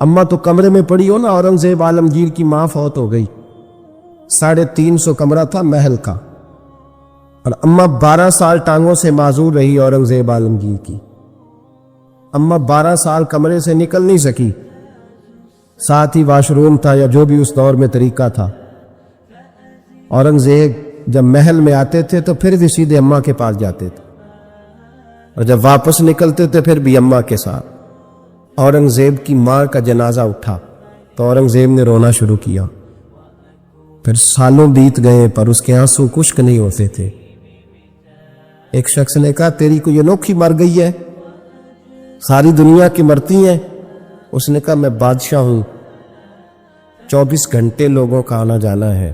اماں تو کمرے میں پڑی ہو نا، اورنگزیب عالمگیر کی ماں فوت ہو گئی، 350 کمرہ تھا محل کا، اور اماں 12 سال ٹانگوں سے معذور رہی اورنگزیب عالمگیر کی۔ اماں 12 سال کمرے سے نکل نہیں سکی، ساتھ ہی واش روم تھا یا جو بھی اس دور میں طریقہ تھا۔ اورنگزیب جب محل میں آتے تھے تو پھر بھی سیدھے اماں کے پاس جاتے تھے، اور جب واپس نکلتے تھے پھر بھی اماں کے ساتھ۔ اورنگزیب کی ماں کا جنازہ اٹھا تو اورنگزیب نے رونا شروع کیا، پھر سالوں بیت گئے پر اس کے آنسو خشک نہیں ہوتے تھے۔ ایک شخص نے کہا تیری کوئی انوکھی مر گئی ہے، ساری دنیا کی مرتی ہیں؟ اس نے کہا میں بادشاہ ہوں، 24 گھنٹے لوگوں کا آنا جانا ہے،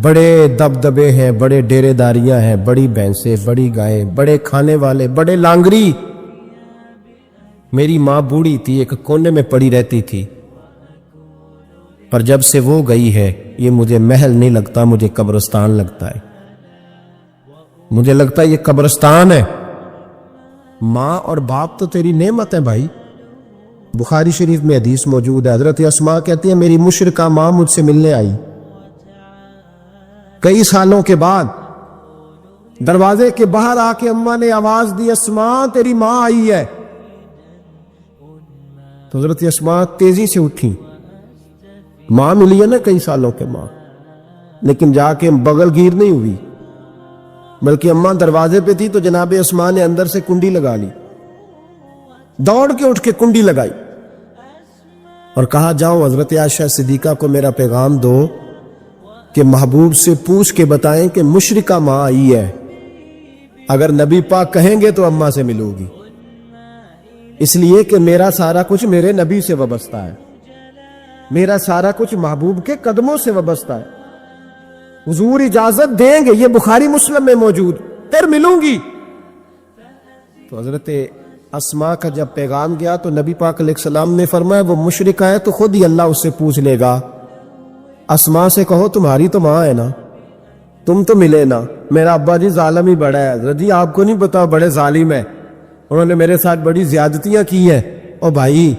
بڑے دبدبے ہیں، بڑے ڈیرے داریاں ہیں، بڑی بھینسیں، بڑی گائیں، بڑے کھانے والے، بڑے لانگری۔ میری ماں بوڑھی تھی، ایک کونے میں پڑی رہتی تھی، پر جب سے وہ گئی ہے یہ مجھے محل نہیں لگتا، مجھے قبرستان لگتا ہے، مجھے لگتا ہے یہ قبرستان ہے۔ ماں اور باپ تو تیری نعمت ہے بھائی۔ بخاری شریف میں حدیث موجود ہے، حضرت اسماء کہتی ہیں میری مشرکہ ماں مجھ سے ملنے آئی کئی سالوں کے بعد، دروازے کے باہر آ کے اماں نے آواز دی اسماء تیری ماں آئی ہے، تو حضرت اسماء تیزی سے اٹھی، ماں ملی ہے نا کئی سالوں کے ماں، لیکن جا کے بغل گیر نہیں ہوئی، بلکہ اماں دروازے پہ تھی تو جناب اسماء نے اندر سے کنڈی لگا لی، دوڑ کے اٹھ کے کنڈی لگائی اور کہا جاؤ حضرت عائشہ صدیقہ کو میرا پیغام دو کہ محبوب سے پوچھ کے بتائیں کہ مشرکہ ماں آئی ہے، اگر نبی پاک کہیں گے تو اماں سے ملو گی، اس لیے کہ میرا سارا کچھ میرے نبی سے وابستہ ہے، میرا سارا کچھ محبوب کے قدموں سے وابستہ ہے، حضور اجازت دیں گے، یہ بخاری مسلم میں موجود، پھر ملوں گی۔ تو حضرت اسماء کا جب پیغام گیا تو نبی پاک علیہ السلام نے فرمایا وہ مشرکہ ہے تو خود ہی اللہ اس سے پوچھ لے گا، اسماء سے کہو تمہاری تو ماں ہے نا، تم تو ملے نا، میرا ابا جی ظالم ہی بڑا ہے، حضرت جی آپ کو نہیں پتا بڑے ظالم ہے، انہوں نے میرے ساتھ بڑی زیادتیاں کی ہیں۔ اور بھائی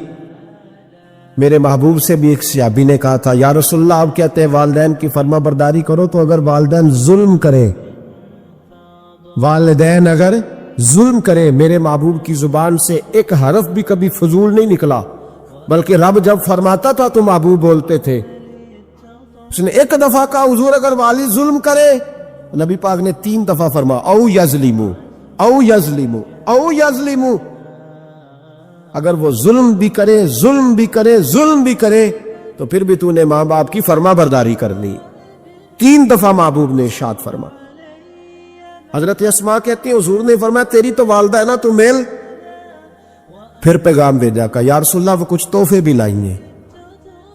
میرے محبوب سے بھی ایک صحابی نے کہا تھا یا رسول اللہ آپ کہتے ہیں والدین کی فرما برداری کرو، تو اگر والدین ظلم کرے، والدین اگر ظلم کرے، میرے محبوب کی زبان سے ایک حرف بھی کبھی فضول نہیں نکلا، بلکہ رب جب فرماتا تھا تو محبوب بولتے تھے۔ اس نے ایک دفعہ کہا حضور اگر والد ظلم کرے، نبی پاک نے 3 دفعہ فرما او یظلمو او یظلمو او یظلمو، اگر وہ ظلم بھی کرے ظلم بھی کرے ظلم بھی کرے تو پھر بھی تو نے ماں باپ کی فرما برداری کرنی۔ 3 دفعہ محبوب نے ارشاد فرما۔ حضرت اسماء کہتی ہیں حضور نے فرمایا تیری تو والدہ ہے نا، تو میل۔ پھر پیغام بھیجا کہ یا رسول اللہ وہ کچھ تحفے بھی لائی ہیں،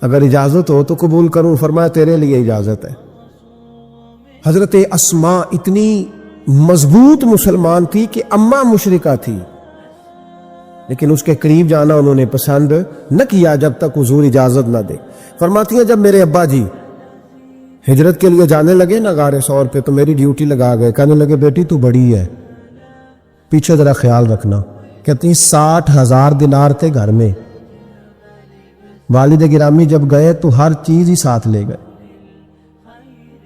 اگر اجازت ہو تو قبول کروں، فرمایا تیرے لیے اجازت ہے۔ حضرت اسماء اتنی مضبوط مسلمان تھی کہ اماں مشرکہ تھی، لیکن اس کے قریب جانا انہوں نے پسند نہ کیا جب تک حضور اجازت نہ دے۔ فرماتی ہیں جب میرے ابا جی ہجرت کے لیے جانے لگے نا غار ثور پہ تو میری ڈیوٹی لگا گئے، کہنے لگے بیٹی تو بڑی ہے، پیچھے ذرا خیال رکھنا۔ کہتی ہیں 60,000 دینار تھے گھر میں، والد گرامی جب گئے تو ہر چیز ہی ساتھ لے گئے،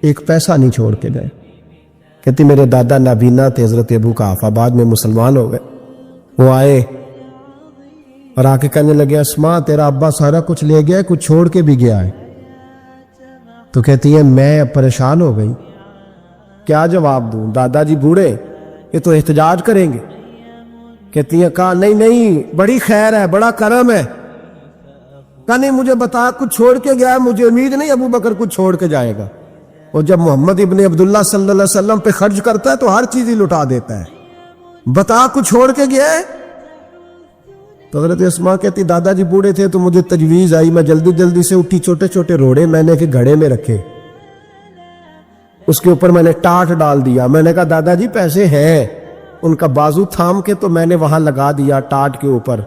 ایک پیسہ نہیں چھوڑ کے گئے۔ کہتی میرے دادا نابینا تھے حضرت ابو قحافہ، بعد میں مسلمان ہو گئے، وہ آئے اور آ کے کہنے لگے اسماء تیرا ابا سارا کچھ لے گیا ہے، کچھ چھوڑ کے بھی گیا ہے۔ تو کہتی ہے میں پریشان ہو گئی، کیا جواب دوں، دادا جی بوڑھے یہ تو احتجاج کریں گے۔ کہتی ہے کہا نہیں نہیں بڑی خیر ہے، بڑا کرم ہے، کہا نہیں مجھے بتا کچھ چھوڑ کے گیا ہے، مجھے امید نہیں ابو بکر کچھ چھوڑ کے جائے گا، اور جب محمد ابن عبداللہ صلی اللہ علیہ وسلم پہ خرچ کرتا ہے تو ہر چیز ہی لٹا دیتا ہے، بتا کچھ چھوڑ کے گیا ہے۔ تو حضرت اسماء کہتی دادا جی بوڑھے تھے تو مجھے تجویز آئی، میں جلدی جلدی سے اٹھی، چھوٹے چھوٹے روڑے میں نے کہ گھڑے میں رکھے، اس کے اوپر میں نے ٹاٹ ڈال دیا، میں نے کہا دادا جی پیسے ہیں، ان کا بازو تھام کے تو میں نے وہاں لگا دیا ٹاٹ کے اوپر۔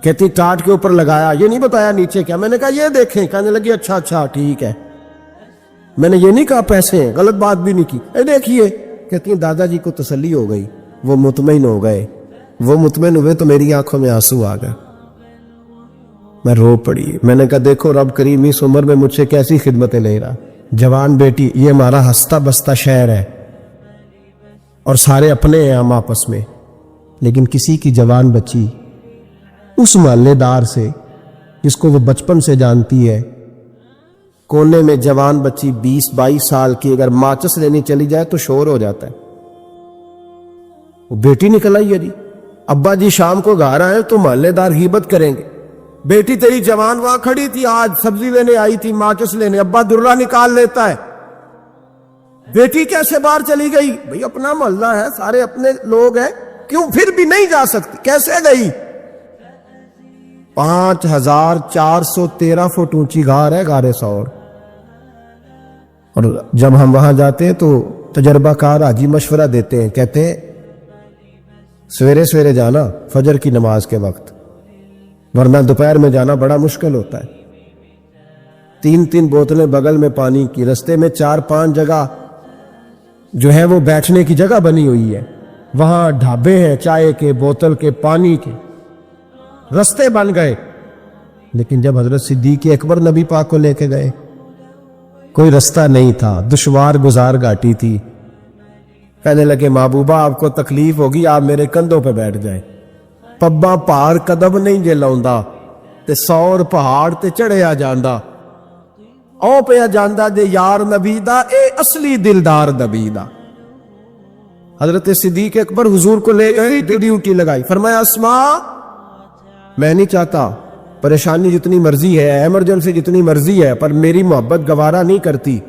کہتی ٹاٹ کے اوپر لگایا، یہ نہیں بتایا نیچے کیا، میں نے کہا یہ دیکھیں، کہنے لگی اچھا اچھا ٹھیک ہے، میں نے یہ نہیں کہا پیسے ہیں، غلط بات بھی نہیں کی، اے دیکھیے۔ کہتی ہیں دادا جی کو تسلی ہو گئی، وہ مطمئن ہو گئے، وہ مطمئن ہوئے تو میری آنکھوں میں آنسو آ گئے۔ میں رو پڑی. میں نے کہا دیکھو رب کریم اس عمر میں مجھ سے کیسی خدمتیں لے رہا. جوان بیٹی یہ ہمارا ہنستا بستا شہر ہے اور سارے اپنے ہیں ہم آپس میں، لیکن کسی کی جوان بچی اس محلے دار سے جس کو وہ بچپن سے جانتی ہے، کونے میں جوان بچی 20-22 سال کی اگر ماچس لینی چلی جائے تو شور ہو جاتا ہے. وہ بیٹی نکل آئی ہے جی، ابا جی شام کو گھر آئے تو محلے دار غیبت کریں گے، بیٹی تیری جوان وہاں کھڑی تھی آج سبزی لینے آئی تھی ماچس لینے، ابا درہ نکال لیتا ہے. بیٹی کیسے باہر چلی گئی؟ بھئی اپنا محلہ ہے، سارے اپنے لوگ ہیں، کیوں پھر بھی نہیں جا سکتی؟ کیسے گئی؟ 5413 فٹ اونچی غار ہے غار ثور. اور جب ہم وہاں جاتے ہیں تو تجربہ کار حاجی مشورہ دیتے ہیں، کہتے ہیں سویرے سویرے جانا فجر کی نماز کے وقت، ورنہ دوپہر میں جانا بڑا مشکل ہوتا ہے. 3 بوتلیں بغل میں پانی کی، رستے میں 4-5 جگہ جو ہے وہ بیٹھنے کی جگہ بنی ہوئی ہے، وہاں ڈھابے ہیں چائے کے، بوتل کے، پانی کے، رستے بن گئے. لیکن جب حضرت صدیق اکبر نبی پاک کو لے کے گئے کوئی رستہ نہیں تھا، دشوار گزار گھاٹی تھی. کہنے لگے محبوبہ آپ کو تکلیف ہوگی، آپ میرے کندھوں پہ بیٹھ جائیں. پبا پہاڑ قدم نہیں جے لاؤندا تے سور پہاڑ تے چڑھیا جاندا، او پیا جاندا جے یار نبی دا، اے اصلی دلدار نبی دا. حضرت صدیق اکبر حضور کو لے گئے، ڈیوٹی لگائی، فرمایا اسماء میں نہیں چاہتا، پریشانی جتنی مرضی ہے، ایمرجنسی جتنی مرضی ہے، پر میری محبت گوارا نہیں کرتی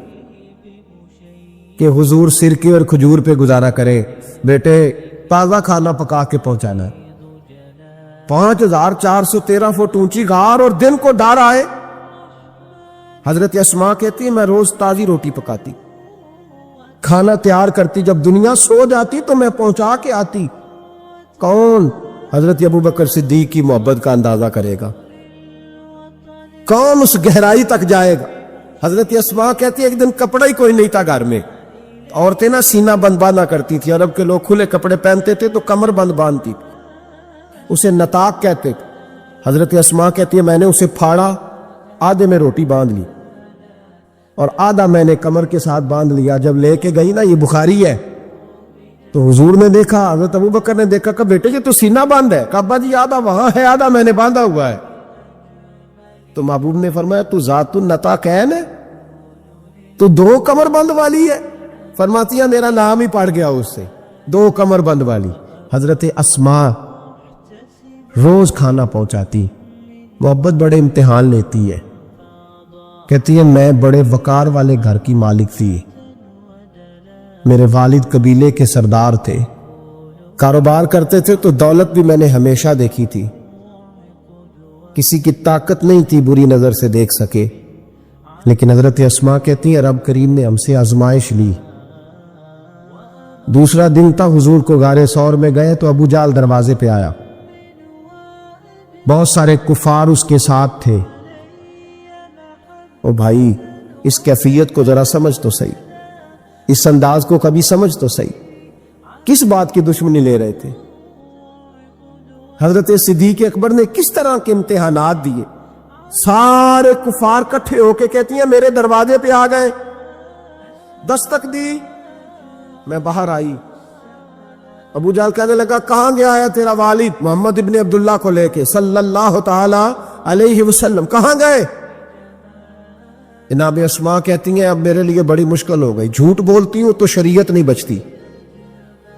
کہ حضور سرکے اور کھجور پہ گزارا کرے، بیٹے تازہ کھانا پکا کے پہنچانا ہے. 5413 فٹ اونچی غار اور دن کو ڈر آئے. حضرت اسماء کہتی ہے میں روز تازی روٹی پکاتی، کھانا تیار کرتی، جب دنیا سو جاتی تو میں پہنچا کے آتی. کون؟ حضرت ابوبکر صدیق کی محبت کا اندازہ کرے گا، کون اس گہرائی تک جائے گا. حضرت اسماء کہتی ہے ایک دن کپڑا ہی کوئی نہیں تھا گھر میں، عورتیں نا سینہ بند باندھا کرتی تھی، عرب کے لوگ کھلے کپڑے پہنتے تھے تو کمر بند باندھتی تھی، اسے نتاق کہتے تھے. حضرت اسماء کہتی ہے میں نے اسے پھاڑا، آدھے میں روٹی باندھ لی اور آدھا میں نے کمر کے ساتھ باندھ لیا. جب لے کے گئی نا، یہ بخاری ہے، تو حضور نے دیکھا، حضرت ابوبکر نے دیکھا کہ بیٹے جی تو سینہ باندھ ہے، کہا ابا جی آدھا وہاں ہے آدھا میں نے باندھا ہوا ہے. تو محبوب نے فرمایا تو ذات النطاقین ہے، تو 2 کمر بند والی ہے. فرماتی ہے میرا نام ہی پڑ گیا اس سے، 2 کمر بند والی. حضرت اسماء روز کھانا پہنچاتی، محبت بڑے امتحان لیتی ہے. کہتی ہے میں بڑے وقار والے گھر کی مالک تھی، میرے والد قبیلے کے سردار تھے، کاروبار کرتے تھے تو دولت بھی میں نے ہمیشہ دیکھی تھی، کسی کی طاقت نہیں تھی بری نظر سے دیکھ سکے. لیکن حضرت اسماء کہتی ہے رب کریم نے ہم سے آزمائش لی. دوسرا دن تھا، حضور کو غار ثور میں گئے تو ابو جہل دروازے پہ آیا، بہت سارے کفار اس کے ساتھ تھے. او بھائی اس کیفیت کو ذرا سمجھ تو صحیح، اس انداز کو کبھی سمجھ تو صحیح، کس بات کی دشمنی لے رہے تھے؟ حضرت صدیق اکبر نے کس طرح کے امتحانات دیے؟ سارے کفار کٹھے ہو کے کہتی ہیں میرے دروازے پہ آ گئے، دستک دی، میں باہر آئی. ابو جہل کہنے لگا کہاں گیا ہے تیرا والد محمد ابن عبداللہ کو لے کے صلی اللہ تعالی علیہ وسلم، کہاں گئے؟ جناب اسماء کہتی ہیں اب میرے لیے بڑی مشکل ہو گئی، جھوٹ بولتی ہوں تو شریعت نہیں بچتی،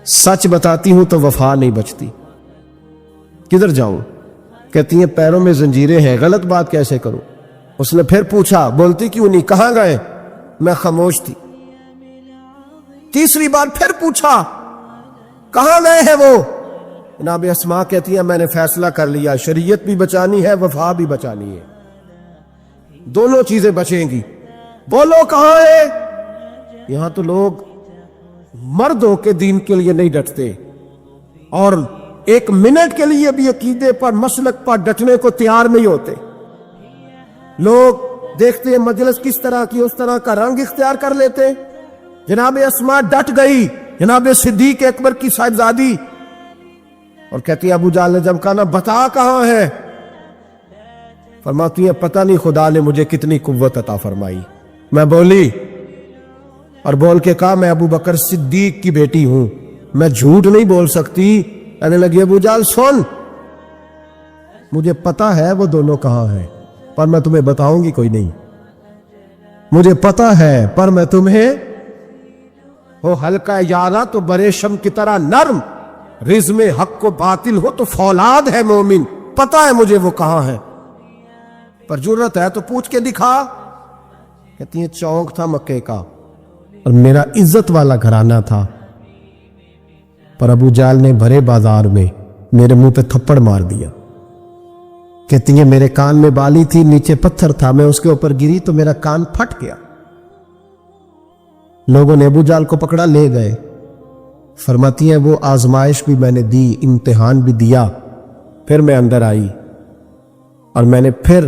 سچ بتاتی ہوں تو وفا نہیں بچتی، کدھر جاؤں؟ کہتی ہیں پیروں میں زنجیریں ہیں، غلط بات کیسے کروں؟ اس نے پھر پوچھا بولتی کیوں نہیں، کہاں گئے؟ میں خاموش تھی. تیسری بار پھر پوچھا کہاں گئے ہیں وہ؟ جناب اسماء کہتی ہیں میں نے فیصلہ کر لیا، شریعت بھی بچانی ہے وفا بھی بچانی ہے، دونوں چیزیں بچیں گی. بولو کہاں ہے؟ یہاں تو لوگ مرد ہو کے دین کے لیے نہیں ڈٹتے اور 1 منٹ کے لیے بھی عقیدے پر مسلک پر ڈٹنے کو تیار نہیں ہوتے. لوگ دیکھتے ہیں مجلس کس طرح کی اس طرح کا رنگ اختیار کر لیتے. جناب اسماء ڈٹ گئی، جناب صدیق اکبر کی صاحبزادی، اور کہتی ہے ابو جہل نے جب کہا نا بتا کہاں ہے، فرماتی ہیں پتہ نہیں خدا نے مجھے کتنی قوت عطا فرمائی. میں بولی اور بول کے کہا میں ابو بکر صدیق کی بیٹی ہوں, میں جھوٹ نہیں بول سکتی. کہنے لگی ابو جہل سن, مجھے پتا ہے وہ دونوں کہاں ہیں, پر میں تمہیں بتاؤں گی کوئی نہیں. مجھے پتا ہے پر میں تمہیں, ہو ہلکا یارا تو برے شم کی طرح نرم, رزم حق کو باطل ہو تو فولاد ہے مومن. پتا ہے مجھے وہ کہاں ہے, پر جرت ہے تو پوچھ کے دکھا. کہتی ہیں چونک تھا مکے کا اور میرا عزت والا گھرانہ تھا, پر ابو جہل نے بھرے بازار میں میرے منہ پہ تھپڑ مار دیا. کہتی ہیں میرے کان میں بالی تھی, نیچے پتھر تھا, میں اس کے اوپر گری تو میرا کان پھٹ گیا. لوگوں نے ابو جہل کو پکڑا لے گئے. فرماتی ہیں وہ آزمائش بھی میں نے دی, امتحان بھی دیا. پھر میں اندر آئی اور میں نے پھر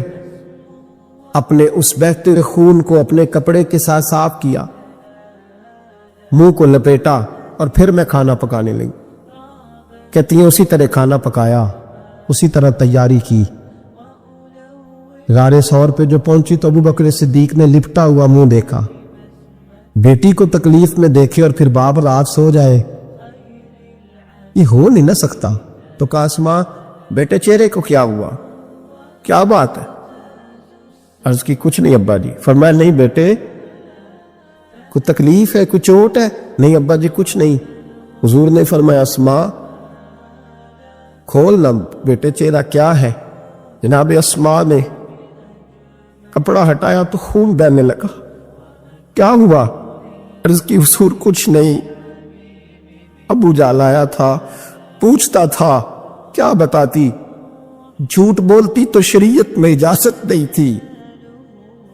اپنے اس بہتے ہوئے خون کو اپنے کپڑے کے ساتھ صاف کیا, منہ کو لپیٹا اور پھر میں کھانا پکانے لگی. کہتی ہیں اسی طرح کھانا پکایا, اسی طرح تیاری کی. غار ثور پہ جو پہنچی تو ابو بکر صدیق نے لپٹا ہوا منہ دیکھا. بیٹی کو تکلیف میں دیکھے اور پھر باپ رات سو جائے, یہ ہو نہیں نہ سکتا. تو کہا اسماء بیٹے چہرے کو کیا ہوا, کیا بات ہے؟ عرض کی کچھ نہیں ابا جی. فرمایا نہیں بیٹے کوئی تکلیف ہے, کوئی چوٹ ہے؟ نہیں ابا جی کچھ نہیں. حضور نے فرمایا اسماء کھول نہ بیٹے چہرہ کیا ہے. جناب اسماء نے کپڑا ہٹایا تو خون بہنے لگا. کیا ہوا؟ عرض کی حضور کچھ نہیں, ابو جہل آیا تھا, پوچھتا تھا کیا بتاتی, جھوٹ بولتی تو شریعت میں اجازت نہیں تھی,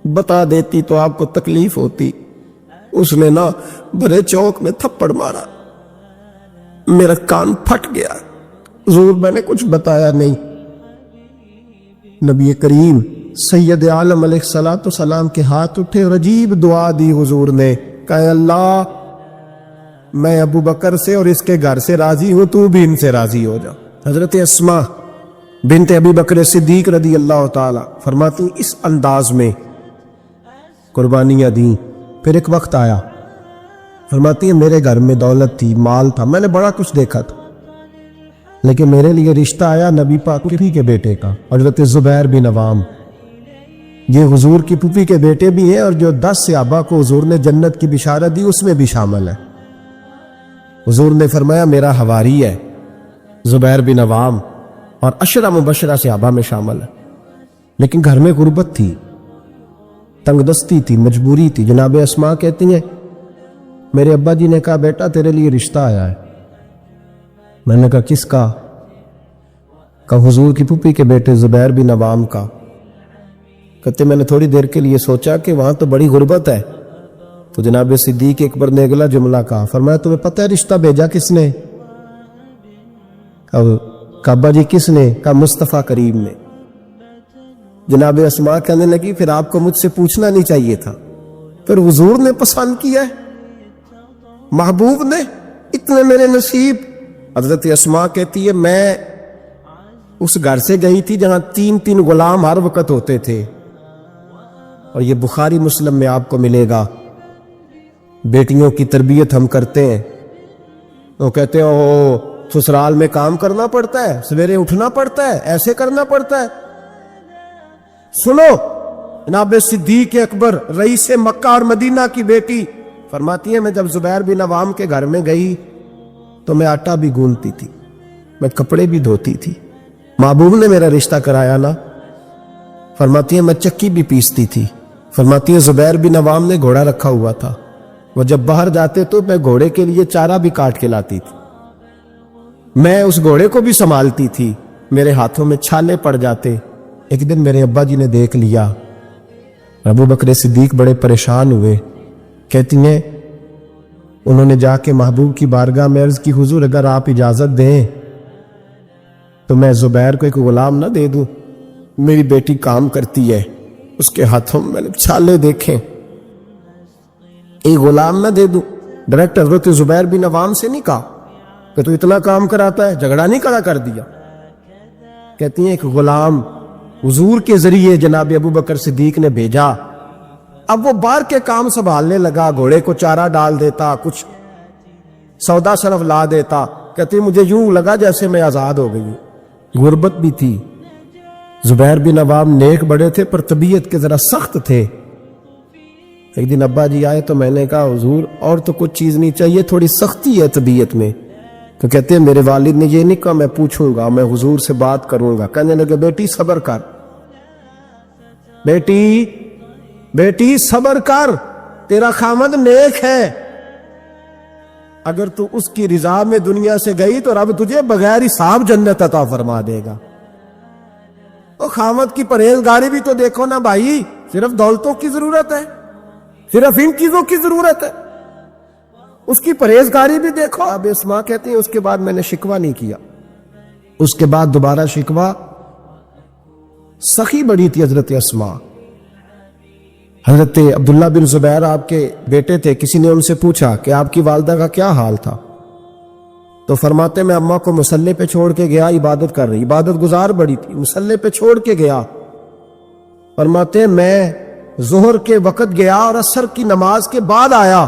بتا دیتی تو آپ کو تکلیف ہوتی. اس نے نا بڑے چوک میں تھپڑ مارا, میرا کان پھٹ گیا. حضور میں نے کچھ بتایا نہیں. نبی کریم سید عالم علیہ السلام کے ہاتھ اٹھے اور عجیب دعا دی حضور نے. کہا اللہ میں ابو بکر سے اور اس کے گھر سے راضی ہوں, تو بھی ان سے راضی ہو جا. حضرت اسماء بنت ابی بکر صدیق رضی اللہ تعالی فرماتی اس انداز میں قربانیاں دیں. پھر ایک وقت آیا, فرماتی ہے میرے گھر میں دولت تھی, مال تھا, میں نے بڑا کچھ دیکھا تھا, لیکن میرے لیے رشتہ آیا نبی پاک پھوپھی کے بیٹے کا, حضرت زبیر بن عوام. یہ حضور کی پھوپھی کے بیٹے بھی ہیں اور جو 10 صحابہ کو حضور نے جنت کی بشارت دی اس میں بھی شامل ہے. حضور نے فرمایا میرا حواری ہے زبیر بن عوام, اور 10 مبشرہ صحابہ میں شامل ہے. لیکن گھر میں غربت تھی, تنگ دستی تھی, مجبوری تھی. جناب اسماء کہتی ہیں میرے ابا جی نے کہا بیٹا تیرے لیے رشتہ آیا ہے. میں نے کہا کس کا؟ کہا حضور کی پھوپھی کے بیٹے زبیر بن عوام کا. کہتے میں نے تھوڑی دیر کے لیے سوچا کہ وہاں تو بڑی غربت ہے. تو جناب صدیق اکبر نے اگلا جملہ کہا, فرمایا تمہیں پتہ ہے رشتہ بھیجا کس نے؟ کہا ابا جی کس نے؟ کہا مصطفیٰ کریم نے. جناب اسماء کہنے لگی پھر آپ کو مجھ سے پوچھنا نہیں چاہیے تھا, پھر حضور نے پسند کیا ہے, محبوب نے, اتنے میرے نصیب. حضرت اسماء کہتی ہے میں اس گھر سے گئی تھی جہاں 3 غلام ہر وقت ہوتے تھے, اور یہ بخاری مسلم میں آپ کو ملے گا. بیٹیوں کی تربیت ہم کرتے ہیں, وہ کہتے ہیں او سسرال میں کام کرنا پڑتا ہے, سویرے اٹھنا پڑتا ہے, ایسے کرنا پڑتا ہے. سنو جناب صدیق اکبر رئیس مکہ اور مدینہ کی بیٹی فرماتی ہے میں جب زبیر بن عوام کے گھر میں گئی تو میں آٹا بھی گوندتی تھی, میں کپڑے بھی دھوتی تھی. محبوب نے میرا رشتہ کرایا نا. فرماتی ہے میں چکی بھی پیستی تھی. فرماتی ہے زبیر بن عوام نے گھوڑا رکھا ہوا تھا, وہ جب باہر جاتے تو میں گھوڑے کے لیے چارہ بھی کاٹ کے لاتی تھی. میں اس گھوڑے کو بھی سنبھالتی تھی, میرے ہاتھوں میں چھالے پڑ جاتے. ایک دن میرے ابا جی نے دیکھ لیا, ابو بکر صدیق بڑے پریشان ہوئے. کہتی ہیں انہوں نے جا کے محبوب کی بارگاہ میں عرض کی حضور اگر آپ اجازت دیں تو میں زبیر کو ایک غلام نہ دے دوں, میری بیٹی کام کرتی ہے, اس کے ہاتھوں میں نے چھالے دیکھیں, ایک غلام نہ دے دوں. ڈائریکٹ حضرت زبیر بن عوام سے نہیں کہا کہ تو اتنا کام کراتا ہے, جھگڑا نہیں کھڑا کر دیا. کہتی ہیں ایک غلام حضور کے ذریعے جناب ابو بکر صدیق نے بھیجا. اب وہ بار کے کام سنبھالنے لگا, گھوڑے کو چارہ ڈال دیتا, کچھ سودا صرف لا دیتا. کہتی مجھے یوں لگا جیسے میں آزاد ہو گئی. غربت بھی تھی. زبیر بن عوام نیک بڑے تھے پر طبیعت کے ذرا سخت تھے. ایک دن ابا جی آئے تو میں نے کہا حضور اور تو کچھ چیز نہیں چاہیے, تھوڑی سختی ہے طبیعت میں. تو کہتے ہیں میرے والد نے یہ نہیں کہا میں پوچھوں گا, میں حضور سے بات کروں گا. کہنے لگے بیٹی صبر کر, بیٹی صبر کر, تیرا خامد نیک ہے, اگر تو اس کی رضا میں دنیا سے گئی تو رب تجھے بغیر حساب جنت عطا فرما دے گا. تو خامد کی پرہیزگاری بھی تو دیکھو نا بھائی, صرف دولتوں کی ضرورت ہے, صرف ان چیزوں کی ضرورت ہے, اس کی پرہیزگاری بھی دیکھو. اب اسماء کہتی ہیں اس کے بعد میں نے شکوہ نہیں کیا. اس کے بعد دوبارہ شکوہ, سخی بڑی تھی حضرت اسماء. حضرت عبداللہ بن زبیر آپ کے بیٹے تھے, کسی نے ان سے پوچھا کہ آپ کی والدہ کا کیا حال تھا, تو فرماتے میں اماں کو مصلے پہ چھوڑ کے گیا, عبادت کر رہی, عبادت گزار بڑی تھی, مصلے پہ چھوڑ کے گیا. فرماتے میں ظہر کے وقت گیا اور عصر کی نماز کے بعد آیا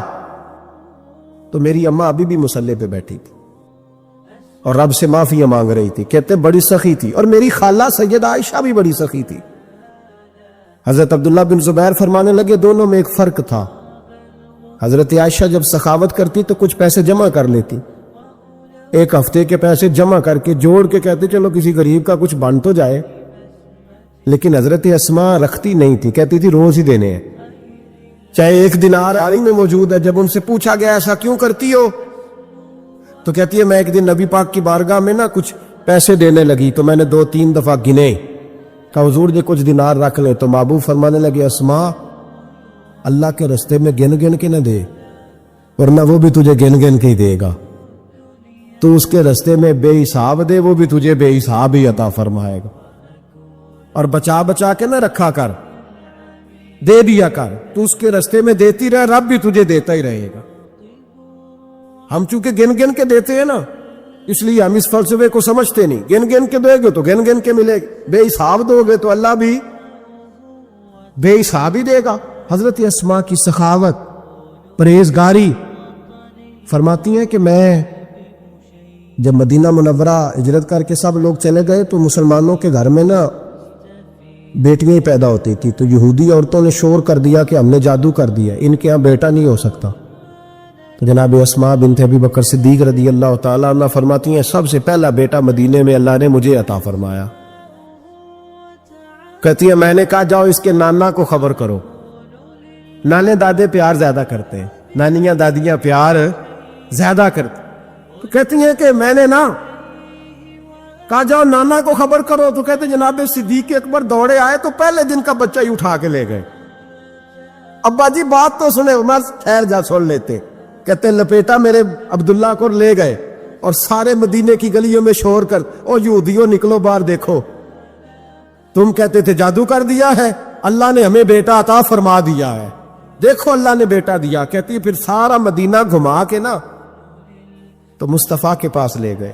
تو میری اماں ابھی بھی مصلے پہ بیٹھی تھی اور رب سے معافی مانگ رہی تھی. کہتے بڑی سخی تھی, اور میری خالہ سیدہ عائشہ بھی بڑی سخی تھی. حضرت عبداللہ بن زبیر فرمانے لگے دونوں میں ایک فرق تھا. حضرت عائشہ جب سخاوت کرتی تو کچھ پیسے جمع کر لیتی, ایک ہفتے کے پیسے جمع کر کے جوڑ کے کہتے چلو کسی غریب کا کچھ بن تو جائے. لیکن حضرت اسماء رکھتی نہیں تھی, کہتی تھی روز ہی دینے ہیں, چاہے ایک دینار آری میں موجود ہے. جب ان سے پوچھا گیا ایسا کیوں کرتی ہو, تو کہتی ہے میں ایک دن نبی پاک کی بارگاہ میں نا کچھ پیسے دینے لگی تو میں نے 2-3 دفعہ گنے, کہا حضور جی کچھ دینار رکھ لیں. تو محبوب فرمانے لگے اسماء اللہ کے رستے میں گن گن کے نہ دے, ورنہ وہ بھی تجھے گن گن کے ہی دے گا. تو اس کے رستے میں بے حساب دے, وہ بھی تجھے بے حساب ہی عطا فرمائے گا. اور بچا بچا کے نہ رکھا کر, دے دیا کر. تو اس کے رستے میں دیتی رہے, رب بھی تجھے دیتا ہی رہے گا. ہم چونکہ گن گن کے دیتے ہیں نا, اس لیے ہم اس فلسفے کو سمجھتے نہیں. گن گن کے دے گے تو گن گن کے ملے گا, بے حساب دو گے تو اللہ بھی بے حساب ہی دے گا. حضرت اسماء کی سخاوت, پرہیزگاری. فرماتی ہیں کہ میں جب مدینہ منورہ ہجرت کر کے سب لوگ چلے گئے تو مسلمانوں کے گھر میں نا بیٹیاں ہی پیدا ہوتی تھی, تو یہودی عورتوں نے شور کر دیا کہ ہم نے جادو کر دیا, ان کے ہاں بیٹا نہیں ہو سکتا. تو جناب اسماء بنت ابی بکر صدیق رضی اللہ تعالیٰ عنہ فرماتی ہیں سب سے پہلا بیٹا مدینے میں اللہ نے مجھے عطا فرمایا. کہتی ہے میں نے کہا جاؤ اس کے نانا کو خبر کرو. نانے دادے پیار زیادہ کرتے ہیں, نانیاں دادیاں پیار زیادہ کرتے. تو کہتی ہیں کہ میں نے نا کہا جاؤ نانا کو خبر کرو. تو کہتے جناب صدیق اکبر دوڑے آئے تو پہلے دن کا بچہ ہی اٹھا کے لے گئے. ابا جی بات تو سنے, عمر ٹھہر جا سن لیتے. کہتے لپیٹا میرے عبداللہ کو لے گئے اور سارے مدینے کی گلیوں میں شور کر, او یہودیوں نکلو باہر دیکھو, تم کہتے تھے جادو کر دیا ہے, اللہ نے ہمیں بیٹا عطا فرما دیا ہے, دیکھو اللہ نے بیٹا دیا. کہتی پھر سارا مدینہ گھما کے نا تو مصطفیٰ کے پاس لے گئے.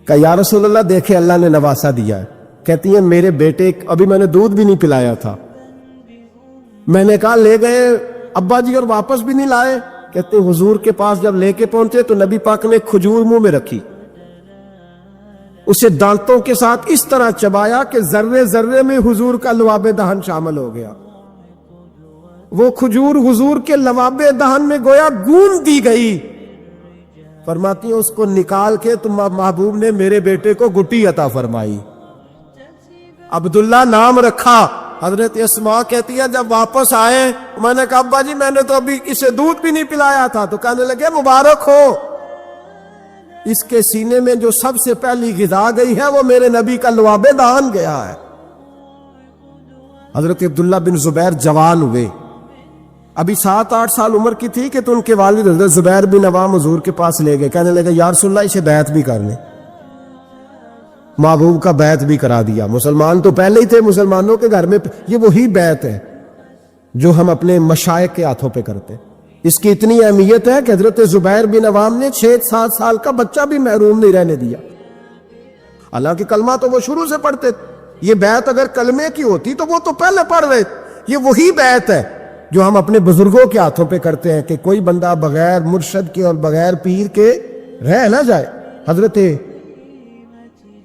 کہ یا رسول اللہ دیکھے اللہ نے نواسا دیا ہے. کہتی ہیں میرے بیٹے ابھی میں نے دودھ بھی نہیں پلایا تھا, میں نے کہا لے گئے ابا جی اور واپس بھی نہیں لائے. کہتے ہیں حضور کے پاس جب لے کے پہنچے تو نبی پاک نے کھجور منہ میں رکھی, اسے دانتوں کے ساتھ اس طرح چبایا کہ ذرے ذرے میں حضور کا لعاب دہن شامل ہو گیا. وہ کھجور حضور کے لعاب دہن میں گویا گون دی گئی. فرماتی ہیں اس کو نکال کے تو محبوب نے میرے بیٹے کو گٹی عطا فرمائی, عبداللہ نام رکھا. حضرت اسماء کہتی ہے جب واپس آئے میں نے کہا ابا جی میں نے تو ابھی اسے دودھ بھی نہیں پلایا تھا. تو کہنے لگے مبارک ہو, اس کے سینے میں جو سب سے پہلی غذا گئی ہے وہ میرے نبی کا لعاب دہن گیا ہے. حضرت عبداللہ بن زبیر جوان ہوئے, ابھی 7-8 سال عمر کی تھی کہ تو ان کے والد حضرت زبیر بن عوام حضور کے پاس لے گئے. کہنے لگے یا رسول اللہ اسے بیعت بھی کر لیں. محبوب کا بیعت بھی کرا دیا. مسلمان تو پہلے ہی تھے, مسلمانوں کے گھر میں یہ وہی بیعت ہے جو ہم اپنے مشائخ کے ہاتھوں پہ کرتے. اس کی اتنی اہمیت ہے کہ حضرت زبیر بن عوام نے 6-7 سال کا بچہ بھی محروم نہیں رہنے دیا. حالانکہ کلمہ تو وہ شروع سے پڑھتے تھے, یہ بیعت اگر کلمے کی ہوتی تو وہ تو پہلے پڑھ رہے. یہ وہی بیعت ہے جو ہم اپنے بزرگوں کے ہاتھوں پہ کرتے ہیں کہ کوئی بندہ بغیر مرشد کے اور بغیر پیر کے رہ نہ جائے. حضرت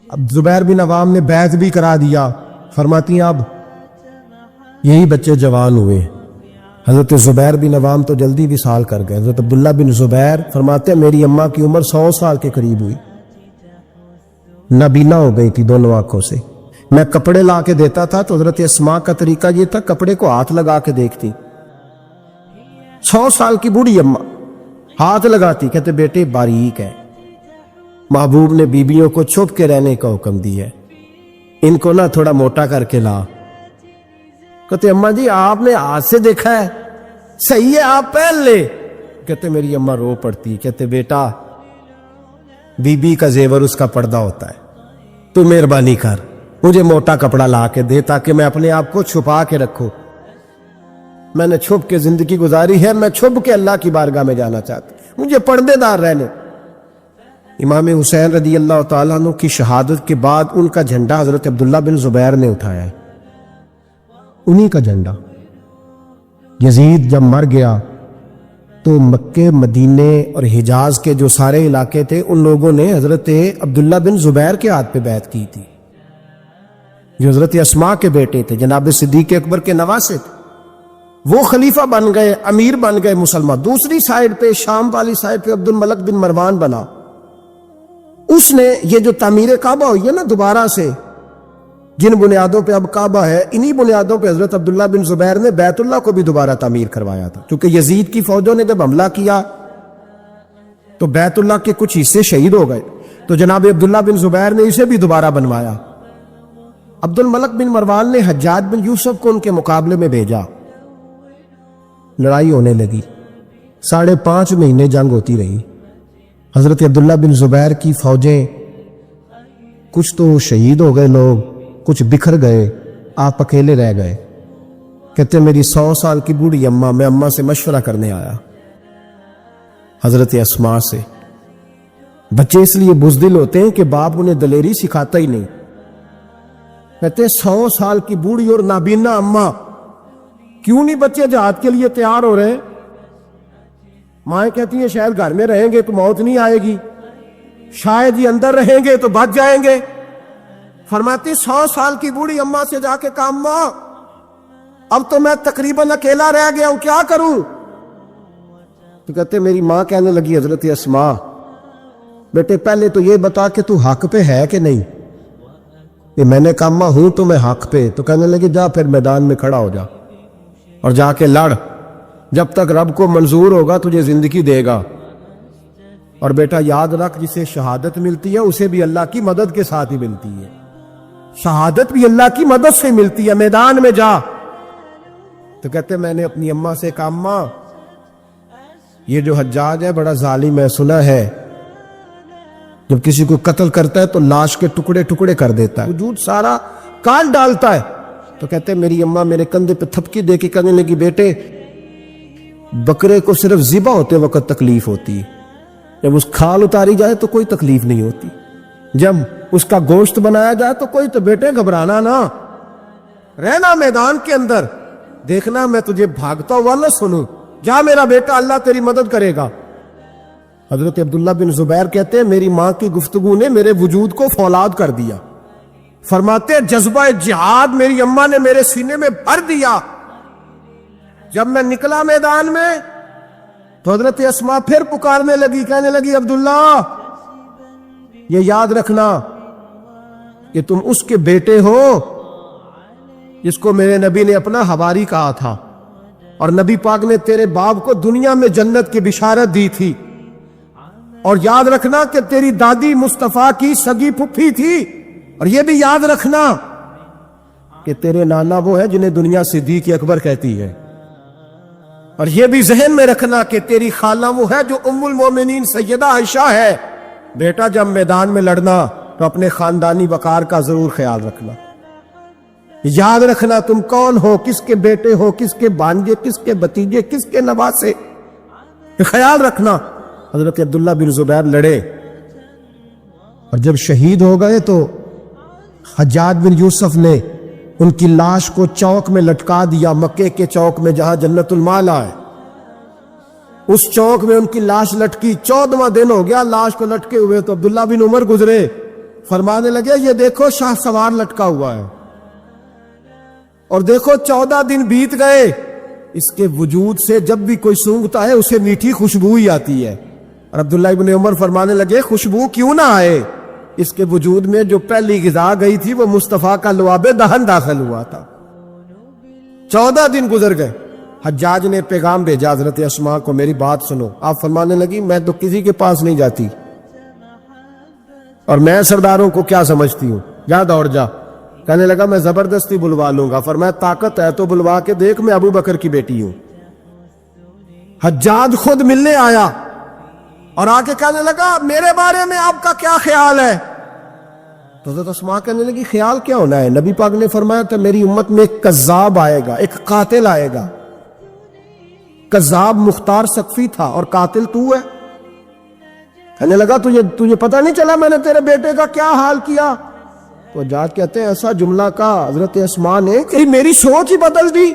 اب زبیر بن عوام نے بیعت بھی کرا دیا. فرماتی ہیں اب یہی بچے جوان ہوئے. حضرت زبیر بن عوام تو جلدی وصال کر گئے. حضرت عبداللہ بن زبیر فرماتے ہیں میری اماں کی عمر 100 سال کے قریب ہوئی, نابینا ہو گئی تھی دونوں آنکھوں سے. میں کپڑے لا کے دیتا تھا تو حضرت اسماء کا طریقہ یہ تھا, کپڑے کو ہاتھ لگا کے دیکھتی. 100 سال کی بوڑھی اماں ہاتھ لگاتی, کہتے بیٹے باریک ہے. محبوب نے بیبیوں کو چھپ کے رہنے کا حکم دیا ہے, ان کو نہ تھوڑا موٹا کر کے لا. کہتے اماں جی آپ نے ہاتھ سے دیکھا ہے, صحیح ہے آپ پہن لے. کہتے میری اماں رو پڑتی. کہتے بیٹا بی بی کا زیور اس کا پردہ ہوتا ہے, تو مہربانی کر مجھے موٹا کپڑا لا کے دے تاکہ میں اپنے آپ کو چھپا کے رکھوں. میں نے چھپ کے زندگی گزاری ہے, میں چھپ کے اللہ کی بارگاہ میں جانا چاہتا ہوں, مجھے پردے دار رہنے. امام حسین رضی اللہ تعالیٰ عنہ کی شہادت کے بعد ان کا جھنڈا حضرت عبداللہ بن زبیر نے اٹھایا ہے, انہی کا جھنڈا. یزید جب مر گیا تو مکے مدینے اور حجاز کے جو سارے علاقے تھے ان لوگوں نے حضرت عبداللہ بن زبیر کے ہاتھ پہ بیعت کی تھی, جو حضرت اسماء کے بیٹے تھے, جناب صدیق اکبر کے نواسے تھے. وہ خلیفہ بن گئے, امیر بن گئے مسلمان. دوسری سائیڈ پہ شام والی سائیڈ پہ عبد الملک بن مروان بنا. اس نے یہ جو تعمیر کعبہ ہوئی ہے نا دوبارہ سے, جن بنیادوں پہ اب کعبہ ہے, انہی بنیادوں پہ حضرت عبداللہ بن زبیر نے بیت اللہ کو بھی دوبارہ تعمیر کروایا تھا. کیونکہ یزید کی فوجوں نے جب حملہ کیا تو بیت اللہ کے کچھ حصے شہید ہو گئے, تو جناب عبداللہ بن زبیر نے اسے بھی دوبارہ بنوایا. عبد الملک بن مروان نے حجاج بن یوسف کو ان کے مقابلے میں بھیجا. لڑائی ہونے لگی, 5.5 مہینے جنگ ہوتی رہی. حضرت عبداللہ بن زبیر کی فوجیں کچھ تو شہید ہو گئے, لوگ کچھ بکھر گئے, آپ اکیلے رہ گئے. کہتے میری 100 سال کی بوڑھی اماں, میں اماں سے مشورہ کرنے آیا, حضرت اسماء سے. بچے اس لیے بزدل ہوتے ہیں کہ باپ انہیں دلیری سکھاتا ہی نہیں. کہتے 100 سال کی بوڑھی اور نابینا اماں, کیوں نہیں بچے جہاد کے لیے تیار ہو رہے؟ مائیں کہتی ہیں شاید گھر میں رہیں گے تو موت نہیں آئے گی, شاید یہ اندر رہیں گے تو بچ جائیں گے. فرماتی 100 سال کی بوڑھی اماں سے جا کے کہا اماں اب تو میں تقریباً اکیلا رہ گیا ہوں, کیا کروں؟ تو کہتے میری ماں کہنے لگی حضرت اسماء بیٹے پہلے تو یہ بتا کہ تو حق پہ ہے کہ نہیں. کہ میں نے کہا اماں ہوں تو میں حق پہ. تو کہنے لگی جا پھر میدان میں کھڑا ہو جا اور جا کے لڑ, جب تک رب کو منظور ہوگا تجھے زندگی دے گا. اور بیٹا یاد رکھ جسے شہادت ملتی ہے اسے بھی اللہ کی مدد کے ساتھ ہی ملتی ہے, شہادت بھی اللہ کی مدد سے ملتی ہے, میدان میں جا. تو کہتے میں نے اپنی اماں سے کہا اماں یہ جو حجاج ہے بڑا ظالم ہے, سنا ہے جب کسی کو قتل کرتا ہے تو لاش کے ٹکڑے ٹکڑے کر دیتا ہے, وجود سارا کاٹ ڈالتا ہے. تو کہتے میری اماں میرے کندھے پہ تھپکی دے کے کہنے لگی بیٹے بکرے کو صرف ذبح ہوتے وقت تکلیف ہوتی ہے, جب اس کھال اتاری جائے تو کوئی تکلیف نہیں ہوتی, جب اس کا گوشت بنایا جائے تو کوئی. تو بیٹے گھبرانا نہ, رہنا میدان کے اندر, دیکھنا میں تجھے بھاگتا ہوا نہ سنوں, جا میرا بیٹا اللہ تیری مدد کرے گا. حضرت عبداللہ بن زبیر کہتے ہیں میری ماں کی گفتگو نے میرے وجود کو فولاد کر دیا. فرماتے جذبہ جہاد میری اماں نے میرے سینے میں بھر دیا. جب میں نکلا میدان میں تو حضرت اسماء پھر پکارنے لگی, کہنے لگی عبداللہ یہ یاد رکھنا کہ تم اس کے بیٹے ہو جس کو میرے نبی نے اپنا حواری کہا تھا, اور نبی پاک نے تیرے باپ کو دنیا میں جنت کی بشارت دی تھی. اور یاد رکھنا کہ تیری دادی مصطفیٰ کی سگی پھپھی تھی, اور یہ بھی یاد رکھنا کہ تیرے نانا وہ ہے جنہیں دنیا صدیق اکبر کہتی ہے. اور یہ بھی ذہن میں رکھنا کہ تیری خالہ وہ ہے جو ام المومنین سیدہ عائشہ ہے. بیٹا جب میدان میں لڑنا تو اپنے خاندانی وقار کا ضرور خیال رکھنا, یاد رکھنا تم کون ہو, کس کے بیٹے ہو, کس کے بھانجے, کس کے بھتیجے, کس کے نواسے, خیال رکھنا. حضرت عبداللہ بن زبیر لڑے اور جب شہید ہو گئے تو حجاج بن یوسف نے ان کی لاش کو چوک میں لٹکا دیا، مکے کے چوک میں جہاں جنت المالا ہے، اس چوک میں ان کی لاش لٹکی۔ 14واں دن ہو گیا لاش کو لٹکے ہوئے، تو عبداللہ بن عمر گزرے، فرمانے لگے یہ دیکھو شاہ سوار لٹکا ہوا ہے، اور دیکھو 14 دن بیت گئے، اس کے وجود سے جب بھی کوئی سونگھتا ہے اسے میٹھی خوشبو ہی آتی ہے۔ اور عبداللہ بن عمر فرمانے لگے خوشبو کیوں نہ آئے، اس کے وجود میں جو پہلی غذا گئی تھی وہ مصطفیٰ کا لعاب دہن داخل ہوا تھا۔ 14 دن گزر گئے، حجاج نے پیغام بھیجا حضرت اسماء کو، میری بات سنو۔ آپ فرمانے لگی میں تو کسی کے پاس نہیں جاتی، اور میں سرداروں کو کیا سمجھتی ہوں، جا دوڑ جا۔ کہنے لگا میں زبردستی بلوا لوں گا۔ فرمایا طاقت ہے تو بلوا کے دیکھ، میں ابو بکر کی بیٹی ہوں۔ حجاج خود ملنے آیا اور آ کے کہنے لگا میرے بارے میں آپ کا کیا خیال ہے؟ تو حضرت اسماء کہنے لگی خیال کیا ہونا ہے، نبی پاک نے فرمایا تھا میری امت میں ایک کذاب آئے گا، ایک قاتل آئے گا۔ کذاب مختار سقفی تھا اور قاتل تو ہے۔ کہنے لگا تجھے پتہ نہیں چلا میں نے تیرے بیٹے کا کیا حال کیا؟ تو حجاج کہتے ہیں ایسا جملہ کہا حضرت اسماء نے کہ میری سوچ ہی بدل دی۔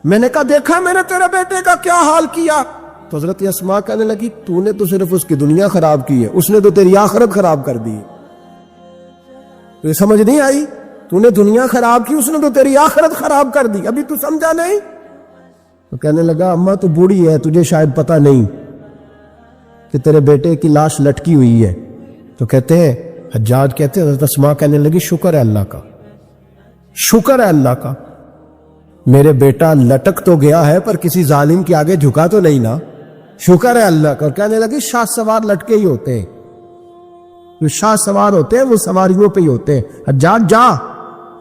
میں نے کہا دیکھا میں نے تیرے بیٹے کا کیا حال کیا؟ تو حضرت اسماء کہنے لگی تو نے تو صرف اس کی دنیا خراب کی ہے، اس نے تو تیری آخرت خراب کر دی۔ تو یہ سمجھ نہیں آئی، تو نے دنیا خراب کی، اس نے تو تیری آخرت خراب کر دی، ابھی تو سمجھا نہیں؟ تو کہنے لگا اماں تو بوڑھی ہے، تجھے شاید پتہ نہیں کہ تیرے بیٹے کی لاش لٹکی ہوئی ہے۔ تو کہتے ہیں حجاج کہتے ہیں حضرت اسماء کہنے لگی شکر ہے اللہ کا، شکر ہے اللہ کا، میرے بیٹا لٹک تو گیا ہے پر کسی ظالم کے آگے جھکا تو نہیں نا، شکر ہے اللہ کا۔ اور کہنے لگی شاہ سوار لٹکے ہی ہوتے ہیں، جو شاہ سوار ہوتے ہیں وہ سواریوں پہ ہی ہوتے ہیں، حجاج جا۔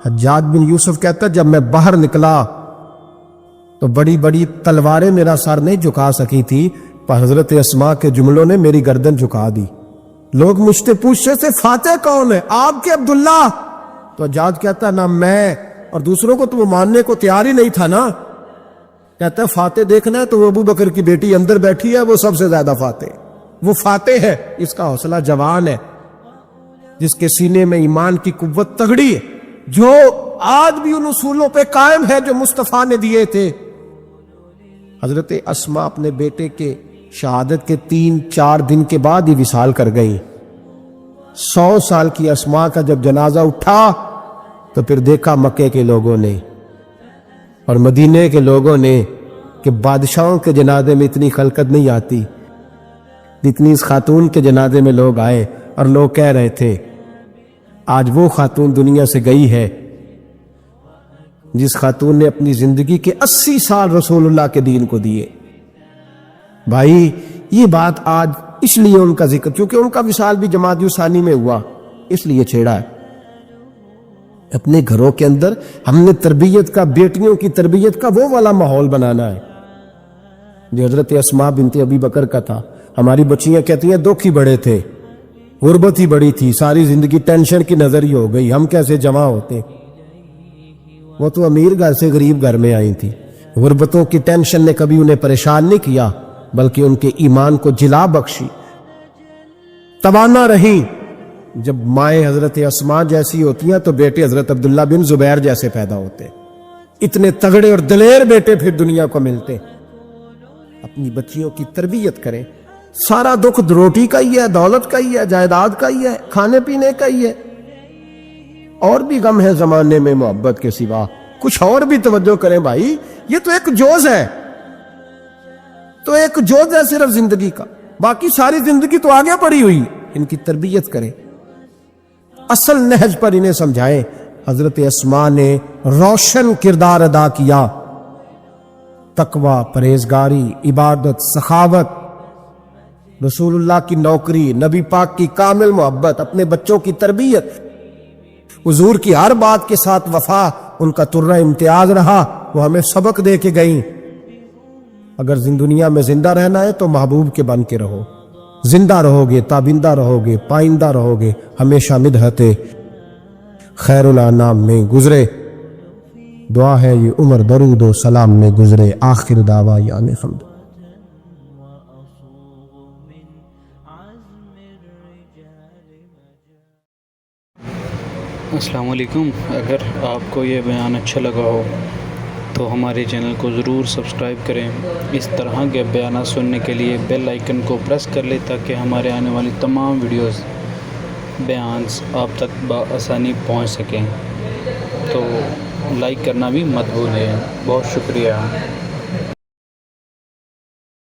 حجاج بن یوسف کہتا ہے جب میں باہر نکلا تو بڑی بڑی تلواریں میرا سر نہیں جھکا سکی تھی، پر حضرت اسماء کے جملوں نے میری گردن جھکا دی۔ لوگ مجھ سے پوچھتے تھے فاتح کون ہے؟ آپ کے عبداللہ۔ تو حجاج کہتا ہے نہ میں اور دوسروں کو تو وہ ماننے کو تیار ہی نہیں تھا نا، کہتا ہے فاتح دیکھنا ہے تو وہ ابو بکر کی بیٹی اندر بیٹھی ہے، وہ سب سے زیادہ فاتح، وہ فاتح ہے، اس کا حوصلہ جوان ہے، جس کے سینے میں ایمان کی قوت تگڑی ہے، جو آج بھی ان اصولوں پہ قائم ہے جو مصطفیٰ نے دیے تھے۔ حضرت اسماء اپنے بیٹے کے شہادت کے 3-4 دن کے بعد ہی وصال کر گئی۔ 100 سال کی اسماء کا جب جنازہ اٹھا تو پھر دیکھا مکے کے لوگوں نے اور مدینے کے لوگوں نے کہ بادشاہوں کے جنازے میں اتنی خلقت نہیں آتی جتنی اس خاتون کے جنازے میں لوگ آئے، اور لوگ کہہ رہے تھے آج وہ خاتون دنیا سے گئی ہے جس خاتون نے اپنی زندگی کے 80 سال رسول اللہ کے دین کو دیے۔ بھائی یہ بات آج اس لیے ان کا ذکر، کیونکہ ان کا وصال بھی جمادی ثانی میں ہوا، اس لیے چھیڑا ہے۔ اپنے گھروں کے اندر ہم نے تربیت کا، بیٹیوں کی تربیت کا وہ والا ماحول بنانا ہے جو حضرت اسماء بنت ابی بکر کا تھا۔ ہماری بچیاں کہتی ہیں دکھ ہی بڑے تھے، غربت ہی بڑی تھی، ساری زندگی ٹینشن کی نظر ہی ہو گئی، ہم کیسے جمع ہوتے۔ وہ تو امیر گھر سے غریب گھر میں آئی تھی، غربتوں کی ٹینشن نے کبھی انہیں پریشان نہیں کیا بلکہ ان کے ایمان کو جلا بخشی، توانا رہی۔ جب مائیں حضرت اسماء جیسی ہوتی ہیں تو بیٹے حضرت عبداللہ بن زبیر جیسے پیدا ہوتے، اتنے تگڑے اور دلیر بیٹے پھر دنیا کو ملتے۔ اپنی بچیوں کی تربیت کریں، سارا دکھ روٹی کا ہی ہے، دولت کا ہی ہے، جائیداد کا ہی ہے، کھانے پینے کا ہی ہے، اور بھی غم ہے زمانے میں محبت کے سوا، کچھ اور بھی توجہ کریں بھائی، یہ تو ایک جوز ہے، تو ایک جوز ہے صرف زندگی کا، باقی ساری زندگی تو آگے پڑی ہوئی، ان کی تربیت کریں، اصل نہج پر انہیں سمجھائیں۔ حضرت اسماء نے روشن کردار ادا کیا، تقوی، پرہیزگاری، عبادت، سخاوت، رسول اللہ کی نوکری، نبی پاک کی کامل محبت، اپنے بچوں کی تربیت، حضور کی ہر بات کے ساتھ وفا ان کا ترہ امتیاز رہا، وہ ہمیں سبق دے کے گئیں۔ اگر دنیا میں زندہ رہنا ہے تو محبوب کے بن کے رہو، زندہ رہو گے، تابندہ رہو گے، پائندہ رہو گے، ہمیشہ مدحت خیر الانام میں گزرے۔ دعا ہے یہ عمر درود و سلام میں گزرے، آخر دعوا یعنی حمد۔ السلام علیکم. اگر آپ کو یہ بیان اچھا لگا ہو تو ہمارے چینل کو ضرور سبسکرائب کریں. اس طرح کے بیانات سننے کے لیے بیل آئیکن کو پریس کر لیں تاکہ ہمارے آنے والی تمام ویڈیوز بیانز آپ تک بآسانی پہنچ سکیں. تو لائک کرنا بھی مت بھولیں. بہت شکریہ.